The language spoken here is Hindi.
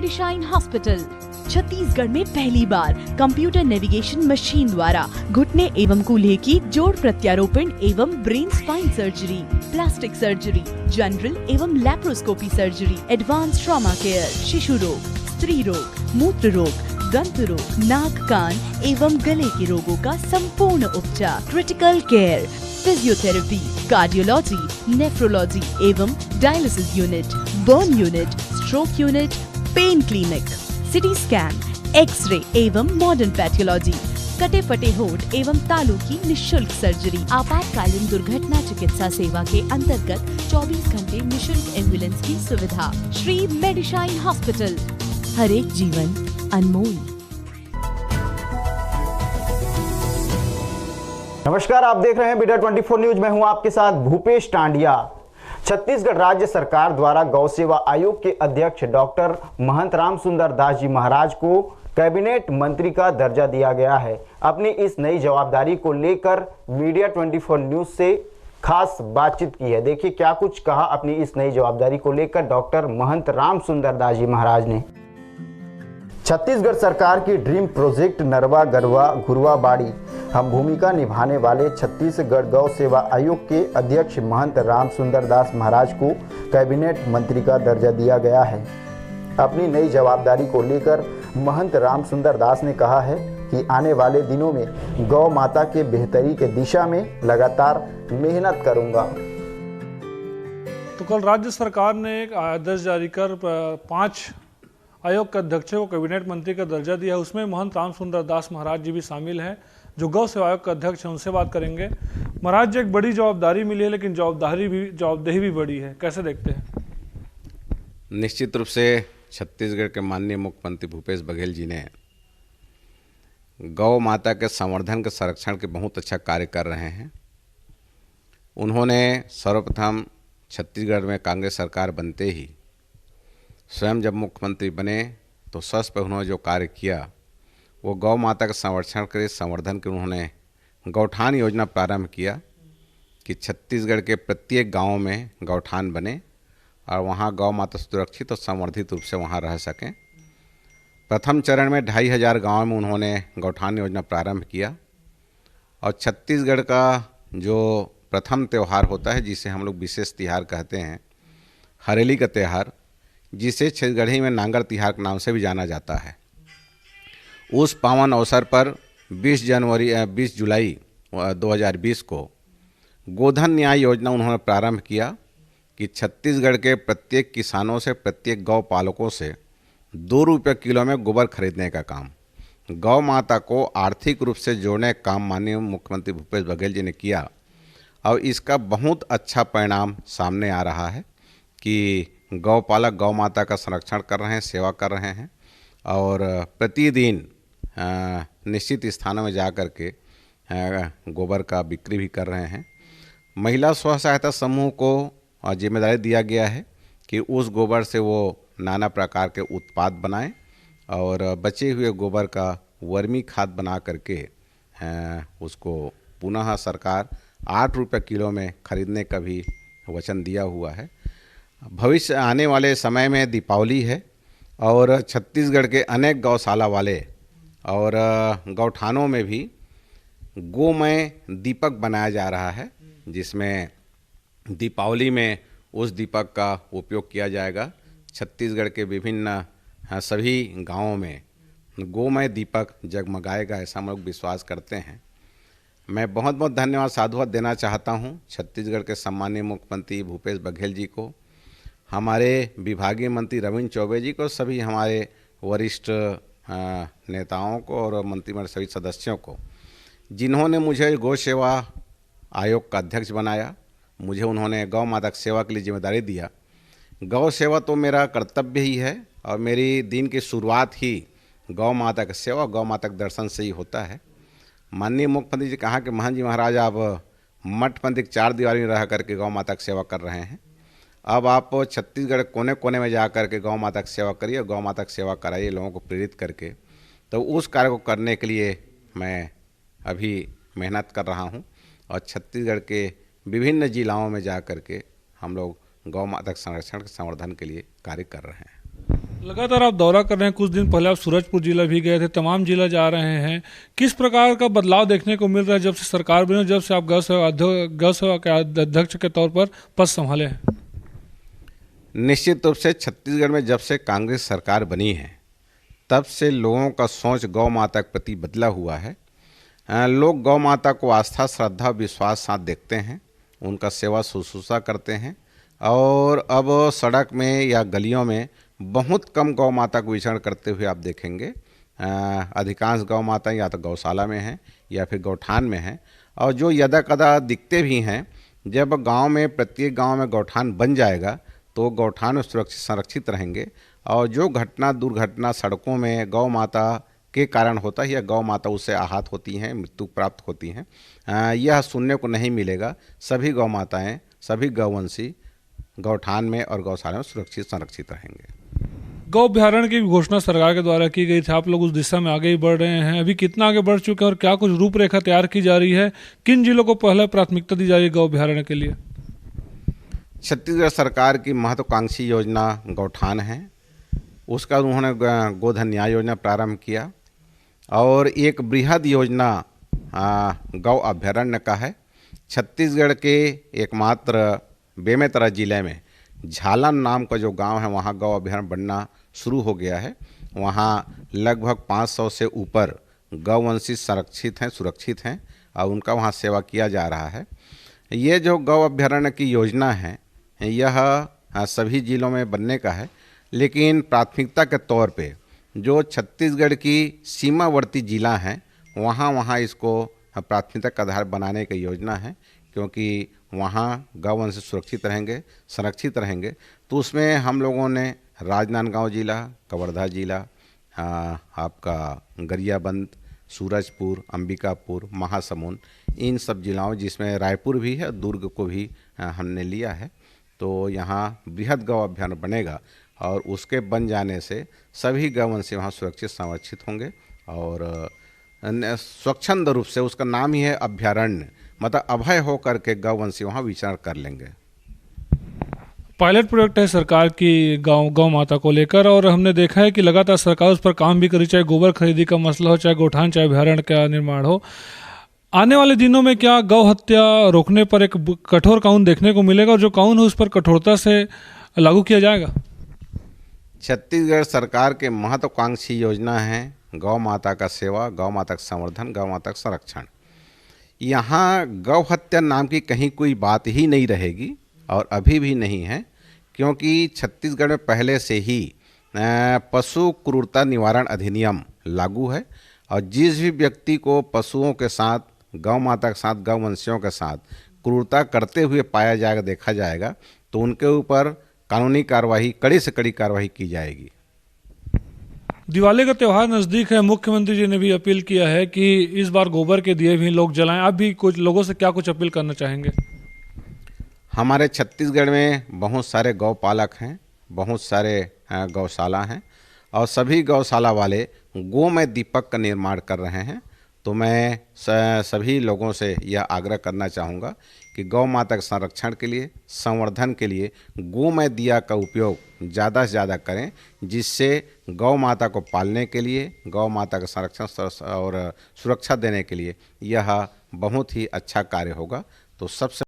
मेडिशाइन हॉस्पिटल। छत्तीसगढ़ में पहली बार कंप्यूटर नेविगेशन मशीन द्वारा घुटने एवं कूल्हे की जोड़ प्रत्यारोपण एवं brain spine surgery, plastic surgery, general एवं laparoscopy surgery, advance trauma care, शिशु रोग, स्त्री रोग, मूत्र रोग, दंत रोग, नाक कान एवं गले के रोगों का संपूर्ण उपचार, critical care, physiotherapy, cardiology, nephrology एवं dialysis unit, burn unit, stroke unit, pain clinic, CT scan, x-ray एवं मॉडर्न पैथोलॉजी, कटे फटे होठ एवं तालू की निशुल्क सर्जरी, आपातकालीन दुर्घटना चिकित्सा सेवा के अंतर्गत 24 घंटे निशुल्क एम्बुलेंस की सुविधा। श्री मेडिशाइन हॉस्पिटल, हर एक जीवन अनमोल। नमस्कार, आप देख रहे हैं बीडा 24 न्यूज। मैं हूं आपके साथ भूपेश टांडिया। छत्तीसगढ़ राज्य सरकार द्वारा गौ सेवा आयोग के अध्यक्ष डॉक्टर महंत राम सुंदर दास जी महाराज को कैबिनेट मंत्री का दर्जा दिया गया है। अपनी इस नई जवाबदारी को लेकर मीडिया 24 न्यूज से खास बातचीत की है। देखिए क्या कुछ कहा अपनी इस नई जवाबदारी को लेकर डॉक्टर महंत राम सुंदर दास जी महाराज ने। छत्तीसगढ़ सरकार की ड्रीम प्रोजेक्ट नरवा गरवा घुरवा बाड़ी हम भूमिका निभाने वाले छत्तीसगढ़ गौ सेवा आयोग के अध्यक्ष महंत राम सुंदर दास महाराज को कैबिनेट मंत्री का दर्जा दिया गया है। अपनी नई जवाबदारी को लेकर महंत राम सुंदर दास ने कहा है कि आने वाले दिनों में गौ माता के बेहतरी के दिशा में लगातार मेहनत करूंगा। तो कल राज्य सरकार ने एक आदेश जारी कर 5 आयोग के अध्यक्षों को कैबिनेट मंत्री का दर्जा दिया है। उसमें महंत राम सुंदर दास महाराज जी भी शामिल हैं, जो गौ सेवा आयोग के अध्यक्ष हैं। उनसे बात करेंगे। महाराज जी, एक बड़ी जवाबदारी मिली है, लेकिन जवाबदेही भी बड़ी है, कैसे देखते हैं? निश्चित रूप से छत्तीसगढ़ के माननीय मुख्यमंत्री भूपेश बघेल जी ने गौ माता के संवर्धन के संरक्षण के बहुत अच्छा कार्य कर रहे हैं। उन्होंने सर्वप्रथम छत्तीसगढ़ में कांग्रेस सरकार बनते ही स्वयं जब मुख्यमंत्री बने तो सर्वस्व पर उन्होंने जो कार्य किया वो गौ माता के संरक्षण के संवर्धन के उन्होंने गौठान योजना प्रारंभ किया कि छत्तीसगढ़ के प्रत्येक गांव में गौठान बने और वहां गौ माता सुरक्षित और संवर्धित रूप से वहां रह सकें। प्रथम चरण में 2500 गाँव में उन्होंने गौठान योजना प्रारंभ किया और छत्तीसगढ़ का जो प्रथम त्यौहार होता है, जिसे हम लोग विशेष तिहार कहते हैं, हरेली का त्यौहार, जिसे छत्तीसगढ़ी में नांगर तिहार के नाम से भी जाना जाता है, उस पावन अवसर पर 20 जुलाई 2020 को गोधन न्याय योजना उन्होंने प्रारंभ किया कि छत्तीसगढ़ के प्रत्येक किसानों से, प्रत्येक गौ पालकों से 2 रुपये किलो में गोबर खरीदने का काम, गौ माता को आर्थिक रूप से जोड़ने का काम माननीय मुख्यमंत्री भूपेश बघेल जी ने किया। और इसका बहुत अच्छा परिणाम सामने आ रहा है कि गौ पालक गौ माता का संरक्षण कर रहे हैं, सेवा कर रहे हैं और प्रतिदिन निश्चित स्थानों में जा कर के गोबर का बिक्री भी कर रहे हैं। महिला स्व सहायता समूह को जिम्मेदारी दिया गया है कि उस गोबर से वो नाना प्रकार के उत्पाद बनाएं और बचे हुए गोबर का वर्मी खाद बना करके उसको पुनः सरकार 8 रुपये किलो में खरीदने का भी वचन दिया हुआ है। भविष्य आने वाले समय में दीपावली है और छत्तीसगढ़ के अनेक गौशाला वाले और गौठानों में भी गोमय दीपक बनाया जा रहा है, जिसमें दीपावली में उस दीपक का उपयोग किया जाएगा। छत्तीसगढ़ के विभिन्न सभी गांवों में गोमय दीपक जगमगाएगा, ऐसा हम लोग विश्वास करते हैं। मैं बहुत बहुत धन्यवाद साधुवाद देना चाहता हूं छत्तीसगढ़ के सम्मानीय मुख्यमंत्री भूपेश बघेल जी को, हमारे विभागीय मंत्री रविंद्र चौबे जी को, सभी हमारे वरिष्ठ नेताओं को और मंत्रिमंडल सभी सदस्यों को, जिन्होंने मुझे गौ सेवा आयोग का अध्यक्ष बनाया। मुझे उन्होंने गौ माता की सेवा के लिए जिम्मेदारी दिया। गौ सेवा तो मेरा कर्तव्य ही है और मेरी दिन की शुरुआत ही गौ माता की सेवा, गौ माता के दर्शन से ही होता है। माननीय मुख्यमंत्री जी कहा कि महंत जी महाराज, आप मठ मंदिर 4 दीवारी में रह करके गौ माता की सेवा कर रहे हैं, अब आप छत्तीसगढ़ कोने कोने में जा कर के गौ माता की सेवा करिए, गौ माता की सेवा कराइए, लोगों को प्रेरित करके। तो उस कार्य को करने के लिए मैं अभी मेहनत कर रहा हूं और छत्तीसगढ़ के विभिन्न जिलाओं में जा कर के हम लोग गौ माता के संरक्षण के संवर्धन के लिए कार्य कर रहे हैं। लगातार आप दौरा कर रहे हैं, कुछ दिन पहले आप सूरजपुर जिला भी गए थे, तमाम जिला जा रहे हैं। किस प्रकार का बदलाव देखने को मिल रहा है जब से सरकार बनी और जब से आप गौ सेवा के अध्यक्ष के तौर पर पद संभाले हैं? निश्चित रूप से छत्तीसगढ़ में जब से कांग्रेस सरकार बनी है तब से लोगों का सोच गौ माता के प्रति बदला हुआ है। लोग गौ माता को आस्था, श्रद्धा, विश्वास साथ देखते हैं, उनका सेवा शुश्रूषा करते हैं और अब सड़क में या गलियों में बहुत कम गौ माता को विचरण करते हुए आप देखेंगे। अधिकांश गौ माता या तो गौशाला में हैं या फिर गौठान में हैं, और जो यदा कदा दिखते भी हैं। जब गांव में, प्रत्येक गांव में गौठान बन जाएगा तो गौठान सुरक्षित संरक्षित रहेंगे, और जो घटना, दुर्घटना सड़कों में गौ माता के कारण होता है या गौ माता उससे आहत होती हैं, मृत्यु प्राप्त होती हैं, यह सुनने को नहीं मिलेगा। सभी गौ माताएँ, सभी गौवंशी गौठान में और गौशाला में सुरक्षित संरक्षित रहेंगे। गौ अभ्यारण्य की घोषणा सरकार के द्वारा की गई थी, आप लोग उस दिशा में आगे ही बढ़ रहे हैं। अभी कितना आगे बढ़ चुके हैं और क्या कुछ रूपरेखा तैयार की जा रही है? किन जिलों को पहले प्राथमिकता दी जा रही है गौ अभ्यारण्य के लिए? छत्तीसगढ़ सरकार की महत्वाकांक्षी योजना गौठान है। उसका उन्होंने गोधन न्याय योजना प्रारंभ किया, और एक बृहद योजना गौ अभ्यारण्य का है। छत्तीसगढ़ के एकमात्र बेमेतरा जिले में झालन नाम का जो गांव है, वहां गौ अभ्यारण्य बनना शुरू हो गया है। वहां लगभग 500 से ऊपर गौवंशी संरक्षित हैं, सुरक्षित हैं, और उनका वहां सेवा किया जा रहा है। ये जो गौ अभ्यारण्य की योजना है, यह सभी जिलों में बनने का है, लेकिन प्राथमिकता के तौर पे जो छत्तीसगढ़ की सीमावर्ती जिला हैं वहाँ इसको प्राथमिकता का आधार बनाने की योजना है, क्योंकि वहाँ गौवंश सुरक्षित रहेंगे, संरक्षित रहेंगे। तो उसमें हम लोगों ने राजनांदगांव जिला, कवर्धा जिला, आपका गरियाबंद, सूरजपुर, अंबिकापुर, महासमुंद, इन सब जिलाओं, जिसमें रायपुर भी है, दुर्ग को भी हमने लिया है। तो यहाँ बृहद गौ अभ्यारण्य बनेगा, और उसके बन जाने से सभी गौवंशी वहाँ सुरक्षित संरक्षित होंगे, और स्वच्छंद रूप से, उसका नाम ही है अभ्यारण्य, मतलब अभय होकर के गौवंशी वहाँ विचरण कर लेंगे। पायलट प्रोजेक्ट है सरकार की गौ माता को लेकर, और हमने देखा है कि लगातार सरकार उस पर काम भी करी, चाहे गोबर खरीदी का मसला हो, चाहे गौठान, चाहे अभ्यारण्य का निर्माण हो। आने वाले दिनों में क्या गौ हत्या रोकने पर एक कठोर कानून देखने को मिलेगा, और जो कानून है उस पर कठोरता से लागू किया जाएगा? छत्तीसगढ़ सरकार के महत्वाकांक्षी योजना है गौ माता का सेवा, गौ माता का संवर्धन, गौ माता का संरक्षण। यहाँ गौ हत्या नाम की कहीं कोई बात ही नहीं रहेगी, और अभी भी नहीं है, क्योंकि छत्तीसगढ़ में पहले से ही पशु क्रूरता निवारण अधिनियम लागू है, और जिस भी व्यक्ति को पशुओं के साथ, गौ माता के साथ, गौवंशियों के साथ क्रूरता करते हुए पाया जाएगा, देखा जाएगा, तो उनके ऊपर कानूनी कार्रवाई, कड़ी से कड़ी कार्रवाई की जाएगी। दिवाली का त्यौहार नज़दीक है, मुख्यमंत्री जी ने भी अपील किया है कि इस बार गोबर के दिए भी लोग जलाएं। आप भी कुछ लोगों से क्या कुछ अपील करना चाहेंगे? हमारे छत्तीसगढ़ में बहुत सारे गौपालक हैं, बहुत सारे गौशाला हैं, और सभी गौशाला वाले गोमय दीपक का निर्माण कर रहे हैं। तो मैं सभी लोगों से यह आग्रह करना चाहूँगा कि गौ माता के संरक्षण के लिए, संवर्धन के लिए गोमय दिया का उपयोग ज़्यादा से ज़्यादा करें, जिससे गौ माता को पालने के लिए, गौ माता का संरक्षण और सुरक्षा देने के लिए यह बहुत ही अच्छा कार्य होगा। तो सबसे